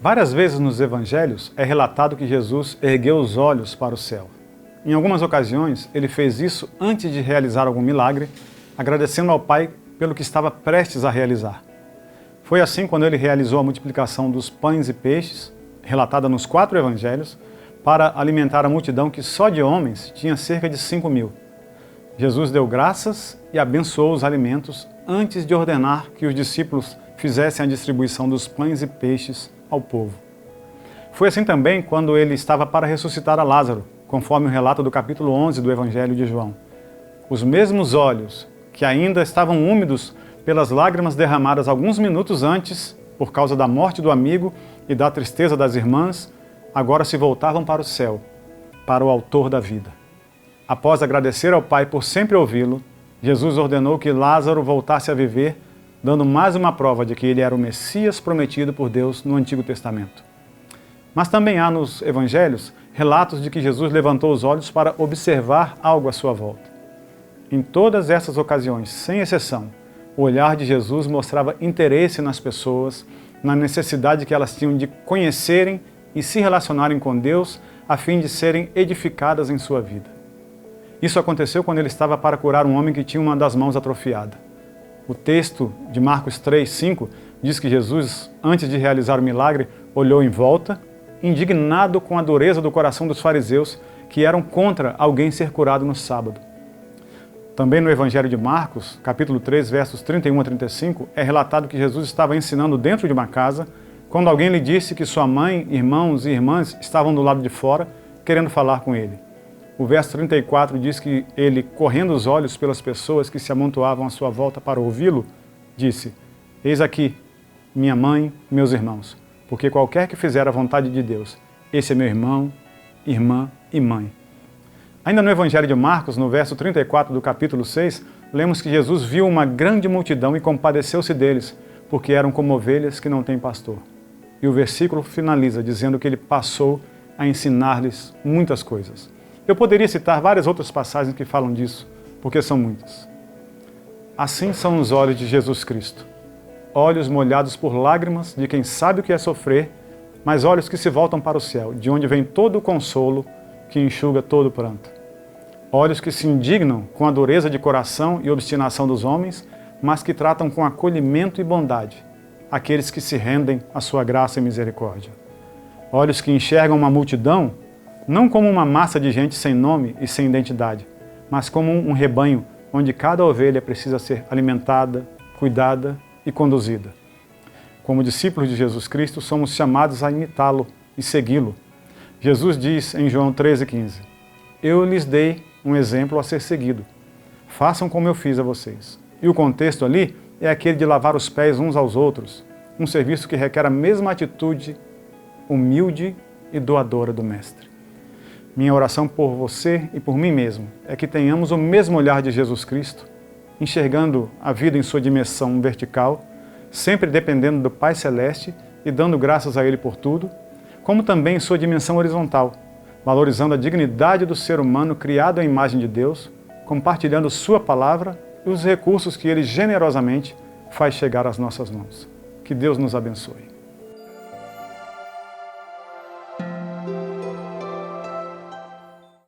Várias vezes nos evangelhos é relatado que Jesus ergueu os olhos para o céu. Em algumas ocasiões, ele fez isso antes de realizar algum milagre, agradecendo ao Pai pelo que estava prestes a realizar. Foi assim quando ele realizou a multiplicação dos pães e peixes, relatada nos 4 evangelhos, para alimentar a multidão que só de homens tinha cerca de 5.000. Jesus deu graças e abençoou os alimentos antes de ordenar que os discípulos fizessem a distribuição dos pães e peixes ao povo. Foi assim também quando ele estava para ressuscitar a Lázaro, conforme o relato do capítulo 11 do Evangelho de João. Os mesmos olhos que ainda estavam úmidos pelas lágrimas derramadas alguns minutos antes, por causa da morte do amigo e da tristeza das irmãs, agora se voltavam para o céu, para o Autor da vida. Após agradecer ao Pai por sempre ouvi-lo, Jesus ordenou que Lázaro voltasse a viver, dando mais uma prova de que ele era o Messias prometido por Deus no Antigo Testamento. Mas também há nos Evangelhos relatos de que Jesus levantou os olhos para observar algo à sua volta. Em todas essas ocasiões, sem exceção, o olhar de Jesus mostrava interesse nas pessoas, na necessidade que elas tinham de conhecerem e se relacionarem com Deus a fim de serem edificadas em sua vida. Isso aconteceu quando ele estava para curar um homem que tinha uma das mãos atrofiada. O texto de Marcos 3:5 diz que Jesus, antes de realizar o milagre, olhou em volta, indignado com a dureza do coração dos fariseus, que eram contra alguém ser curado no sábado. Também no Evangelho de Marcos, capítulo 3, versos 31 a 35, é relatado que Jesus estava ensinando dentro de uma casa, quando alguém lhe disse que sua mãe, irmãos e irmãs estavam do lado de fora, querendo falar com ele. O verso 34 diz que ele, correndo os olhos pelas pessoas que se amontoavam à sua volta para ouvi-lo, disse: "Eis aqui minha mãe, meus irmãos, porque qualquer que fizer a vontade de Deus, esse é meu irmão, irmã e mãe." Ainda no Evangelho de Marcos, no verso 34 do capítulo 6, lemos que Jesus viu uma grande multidão e compadeceu-se deles, porque eram como ovelhas que não têm pastor. E o versículo finaliza dizendo que ele passou a ensinar-lhes muitas coisas. Eu poderia citar várias outras passagens que falam disso, porque são muitas. Assim são os olhos de Jesus Cristo. Olhos molhados por lágrimas de quem sabe o que é sofrer, mas olhos que se voltam para o céu, de onde vem todo o consolo que enxuga todo o pranto. Olhos que se indignam com a dureza de coração e obstinação dos homens, mas que tratam com acolhimento e bondade aqueles que se rendem à sua graça e misericórdia. Olhos que enxergam uma multidão não como uma massa de gente sem nome e sem identidade, mas como um rebanho onde cada ovelha precisa ser alimentada, cuidada e conduzida. Como discípulos de Jesus Cristo, somos chamados a imitá-lo e segui-lo. Jesus diz em João 13,15: "Eu lhes dei um exemplo a ser seguido. Façam como eu fiz a vocês." E o contexto ali é aquele de lavar os pés uns aos outros, um serviço que requer a mesma atitude humilde e doadora do Mestre. Minha oração por você e por mim mesmo é que tenhamos o mesmo olhar de Jesus Cristo, enxergando a vida em sua dimensão vertical, sempre dependendo do Pai Celeste e dando graças a Ele por tudo, como também em sua dimensão horizontal, valorizando a dignidade do ser humano criado à imagem de Deus, compartilhando sua palavra e os recursos que Ele generosamente faz chegar às nossas mãos. Que Deus nos abençoe.